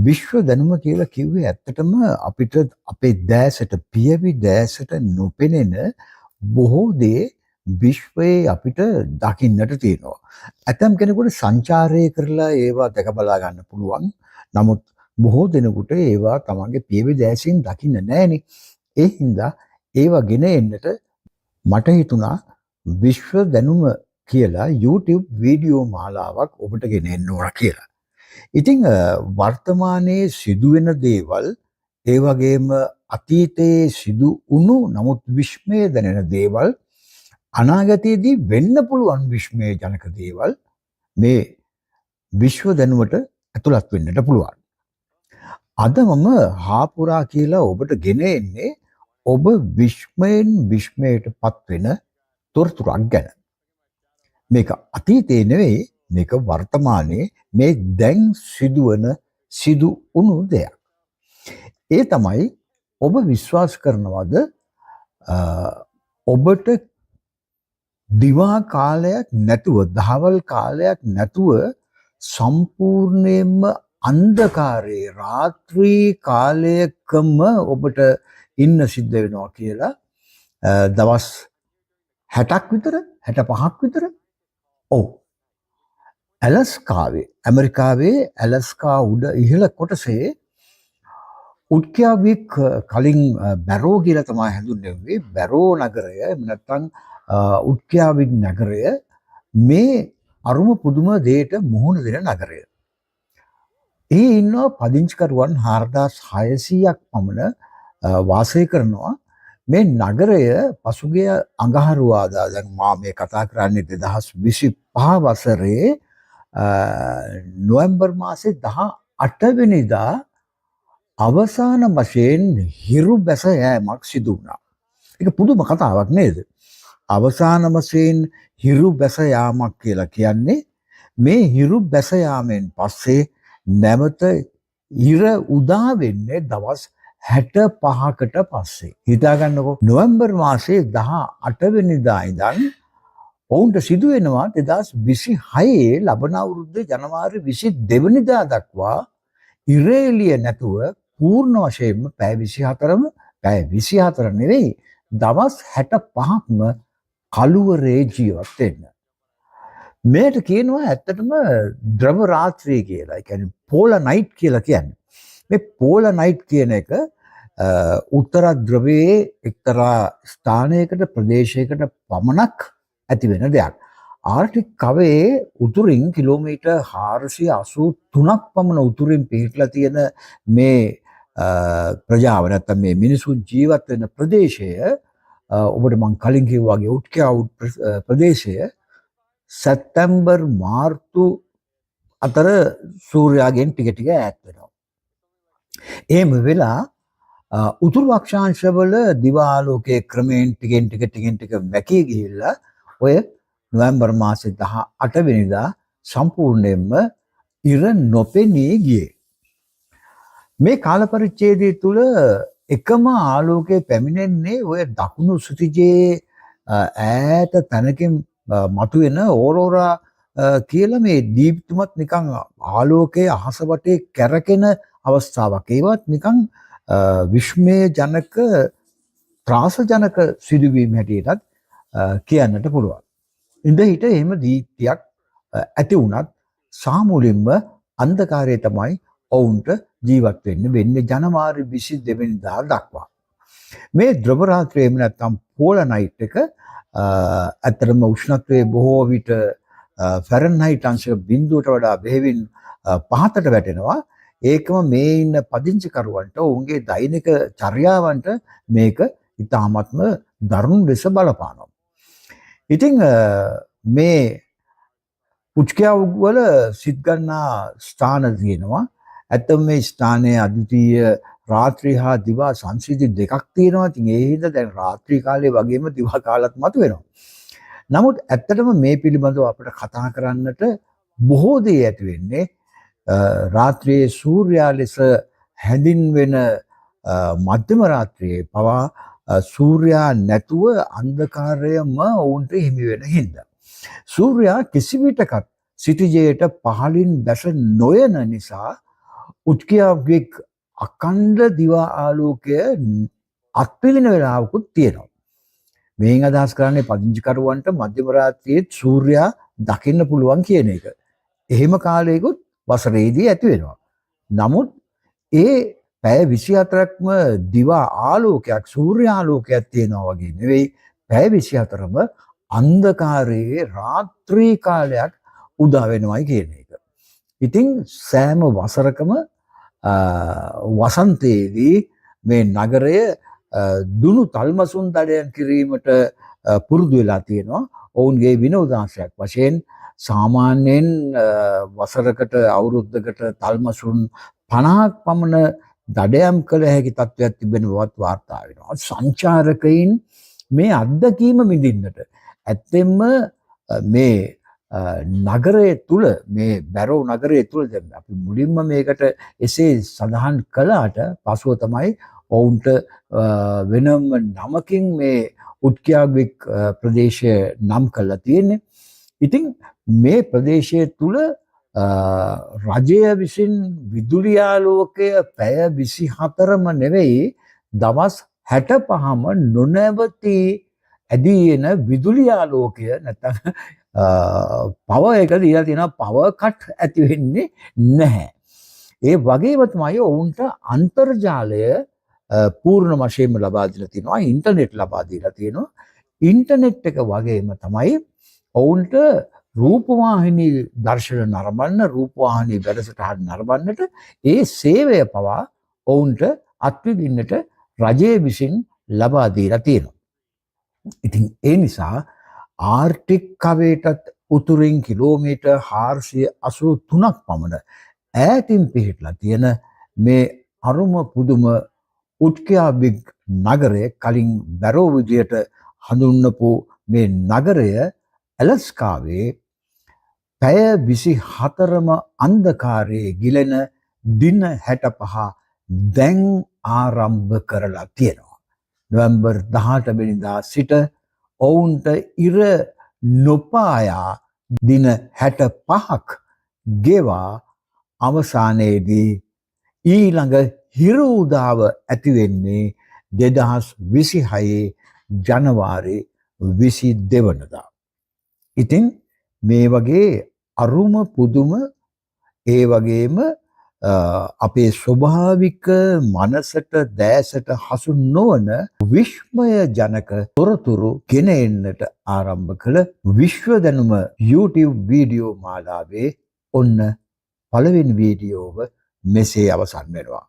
විශ්ව දැනුම කියලා කිව්වේ ඇත්තටම අපිට අපේ දැසට පියවි දැසට නොපෙනෙන බොහෝ දේ විශ්වයේ අපිට දකින්නට තියෙනවා. ඇතම් කෙනෙකුට සංචාරය කරලා ඒවා දැක බලා ගන්න පුළුවන්. නමුත් බොහෝ දෙනෙකුට ඒවා තමන්ගේ පියවි දැසින් දකින්න නැහෙනේ. ඒ හින්දා ඒවා ගෙන එන්නට මට හිතුණා විශ්ව දැනුම කියලා YouTube වීඩියෝ මාලාවක් ඔබට ගෙන එන්න ඕන කියලා. ඉතින් වර්තමානයේ සිදුවෙන දේවල් ඒ වගේම අතීතයේ සිදු වුණු නමුත් විශ්මය දැනෙන දේවල් අනාගතයේදී වෙන්න පුළුවන් විශ්මය ජනක දේවල් මේ විශ්ව දැනුමට ඇතුළත් වෙන්නට පුළුවන්. අද මම හාපුරා කියලා ඔබට ගෙන එන්නේ ඔබ විශ්මයෙන් විශ්මයට පත්වෙන තොරතුරක් ගැන. මේක අතීතයේ නෙවෙයි මේක වර්තමානයේ මේ දැන් සිදු වුණු දෙයක්. ඒ තමයි ඔබ විශ්වාස කරනවද ඔබට දිවා කාලයක් නැතුව දහවල් කාලයක් නැතුව සම්පූර්ණයෙන්ම අන්ධකාරයේ රාත්‍රී කාලයකම ඔබට ඉන්න සිද්ධ වෙනවා කියලා දවස් 60ක් විතර 65ක් විතර ඔව් ඇලස්කාවේ ඇමරිකාවේ ඇලස්කා උඩ ඉහළ කොටසේ උඩ්ක්‍යාවික් කලින් බැරෝ කියලා තමයි හඳුන්වන්නේ බැරෝ නගරය එහෙම නැත්නම් උඩ්ක්‍යාවික් නගරය මේ අරුම පුදුම දෙයට මුහුණ දෙන නගරය. ඒ ඉන්නවා පදිංචිකරුවන් 4600ක් පමණ වාසය කරනවා. මේ නගරය පසුගිය අඟහරුවාදා දැන් මා මේ කතා කරන්නේ 2025 වසරේ නොවැම්බර් මාසේ 18 වෙනිදා අවසාන වශයෙන් හිරු බැස යෑමක් සිදු වුණා. ඒක පුදුම කතාවක් නේද? අවසාන වශයෙන් හිරු බැස යාමක් කියලා කියන්නේ මේ හිරු බැස යාමෙන් පස්සේ නැවත ඉර උදා වෙන්නේ දවස් 65කට පස්සේ. හිතා ගන්නකො නොවැම්බර් මාසේ 18 වෙනිදා ඉඳන් ඔවුන්ට සිදු වෙනවා 2026 ලබන අවුරුද්දේ ජනවාරි 22 වෙනිදා දක්වා ඉරේලිය නැතුව පූර්ණ වශයෙන්ම පැය 24ම පැය 24 නෙවෙයි දවස් 65ක්ම කළුවරේ ජීවත් වෙන්න. මේකට කියනවා ඇත්තටම ද්‍රව රාත්‍රිය කියලා. ඒ කියන්නේ පෝලර් නයිට් කියලා කියන්නේ. මේ පෝලර් නයිට් කියන එක උත්තර ධ්‍රවයේ එක්තරා ස්ථානයකට ප්‍රදේශයකට පමණක් ඇති වෙන දෙයක්. ආර්ටික් කවයේ උතුරින් කිලෝමීටර් 483ක් පමණ උතුරින් පිහිටලා තියෙන මේ ප්‍රජාව නැත්නම් මේ මිනිසුන් ජීවත් වෙන ප්‍රදේශය ඔබට මම කලින් කිව්වා වගේ උඩ්ක්‍යාවුඩ් ප්‍රදේශය සැප්තැම්බර් මාර්තු අතර සූර්යාගෙන් ටික ටික ඈත් වෙනවා. එහෙම වෙලා උතුරු අක්ෂාංශවල දිවාලෝකයේ ක්‍රමයෙන් ටිකෙන් ටික වැකී ගිහිල්ලා ඔය නොවැම්බර් මාසේ 18 වෙනිදා සම්පූර්ණයෙන්ම ඉර නොපෙනී ගියේ. මේ කාල පරිච්ඡේදය තුල එකම ආලෝකයේ පැමිණෙන්නේ ඔය දකුණු සුතිජයේ ඈත තැනකින් මතුවෙන ඕරෝරා කියලා මේ දීප්තිමත් නිකන් ආලෝකයේ අහස වටේ කැරකෙන අවස්ථාවක්. ඒවත් නිකන් විශ්මය ජනක ත්‍රාසජනක සිදුවීම් හැටියටත් කියන්නට පුළුවන්. ඉඳ හිට එහෙම දීප්තියක් ඇති වුණත් සාමූලින්ම අන්ධකාරය තමයි ඔවුන්ට ජීවත් වෙන්නේ ජනවාරි 22 වෙනිදා දක්වා. මේ ද්‍රව රාත්‍රිය එහෙම නැත්නම් පෝලර් නයිට් එක ඇත්තටම උෂ්ණත්වයේ බොහෝ විට ෆැරන්හයිට් අංශ 0ට වඩා බෙහෙවින් පහතට වැටෙනවා. ඒකම මේ ඉන්න පදිංචිකරුවන්ට ඔවුන්ගේ දෛනික චර්යාවන්ට මේක ඉතාමත්ම දරුණු ලෙස බලපානවා. ඉතින් මේ උච්චකයාවුක් වල සිත් ගන්නා ස්ථාන තියෙනවා. ඇත්තම මේ ස්ථානයේ අද්විතීය රාත්‍රී හා දිවා සංසිද්ධි දෙකක් තියෙනවා. ඉතින් ඒ හින්දා දැන් රාත්‍රී කාලේ වගේම දිවා කාලත් මතුවෙනවා. නමුත් ඇත්තටම මේ පිළිබඳව අපිට කතා කරන්නට බොහෝ දේ ඇති වෙන්නේ රාත්‍රියේ සූර්යා ලෙස හැඳින්වෙන මධ්‍යම රාත්‍රියේ පවා සූර්යා නැතුව අන්ධකාරයම ඔවුන්ට හිමි වෙන හින්දා. සූර්යා කිසි විටකත් සිටිජයට පහළින් බැස නොයන නිසා උත්කියාවෙක් අකණ්ඩ දිවා ආලෝකය අත්පිළින වෙලාවකුත් තියෙනවා. මේන් අදහස් කරන්නේ පදිංචිකරුවන්ට මධ්‍යම රාත්‍රියේ සූර්යයා දකින්න පුළුවන් කියන එක. එහෙම කාලයකුත් වසරේදී ඇති වෙනවා. නමුත් ඒ පැය 24ක්ම දිවා ආලෝකයක් සූර්යාලෝකයක් තියෙනවා වගේ නෙවෙයි. පැය 24ම අන්ධකාරයේ රාත්‍රී කාලයක් උදා වෙනවයි කියන එක. ඉතින් සෑම වසරකම වසන්තයේදී මේ නගරය දුනු තල්මසුන් දඩයන් කිරීමට පුරුදු වෙලා තියෙනවා. ඔවුන්ගේ විනෝදාංශයක් වශයෙන් සාමාන්‍යයෙන් වසරකට අවුරුද්දකට තල්මසුන් 50ක් පමණ දඩයම් කළ හැකි තත්ත්වයක් තිබෙන බවත් වාර්තා වෙනවා. සංචාරකයින් මේ අත්දැකීම විඳින්නට ඇත්තෙන්ම මේ නගරය තුල මේ බැරෝ නගරය තුල දැන් අපි මුලින්ම මේකට එසේ සඳහන් කළාට පසුව තමයි ඔවුන්ට වෙනම නමකින් මේ උත්කියාවික් ප්‍රදේශය නම් කරලා තියෙන්නේ. ඉතින් මේ ප්‍රදේශය තුල රජය විසින් විදුලි ආලෝකය පැය 24ම නෙවෙයි දවස් 65ම නොනැවතී ඇදී එන විදුලි ආලෝකය නැත්නම් පවර් එක දීලා තියෙනවා පවර් කට් ඇති වෙන්නේ නැහැ. ඒ වගේම තමයි ඔවුන්ට අන්තර්ජාලය පූර්ණ වශයෙන්ම ලබා දීලා තියෙනවා. ඉන්ටර්නෙට් ලබා දීලා තියෙනවා. ඉන්ටර්නෙට් එක වගේම තමයි ඔවුන්ට රූපවාහිනී දර්ශන නරඹන්න රූපවාහිනී වැඩසටහන් නරඹන්නට ඒ සේවය පවා ඔවුන්ට අත්විඳින්නට රජය විසින් ලබා දීලා තියෙනවා. ඉතින් ඒ නිසා ආර්ටික් කවයටත් උතුරින් කිලෝමීටර් 483ක් පමණ ඈතින් පිහිටලා තියෙන මේ අරුම පුදුම උත්කියාවික් නගරය කලින් බැරෝ විදියට හඳුන්වපු මේ නගරය ඇලස්කාවේ පැය 24ම අන්ධකාරයේ ගිලෙන දින 65 දැන් ආරම්භ කරලා තියෙනවා. නොවැම්බර් 18 වෙනිදා සිට ඔවුන්ට ඉර නොපායා දින 65ක් ගෙවා අවසානයේදී ඊළඟ හිරු උදාව ඇති වෙන්නේ 2026 ජනවාරි 22 වෙනිදා. ඉතින් මේ වගේ අරුම පුදුම ඒ වගේම අපේ ස්වභාවික මනසට දැසට හසු නොවන විශ්මය ජනක තොරතුරු ගෙන එන්නට ආරම්භ කළ විශ්ව දැනුම YouTube වීඩියෝ මාලාවේ ඔන්න පළවෙනි වීඩියෝව මෙසේ අවසන් වෙනවා.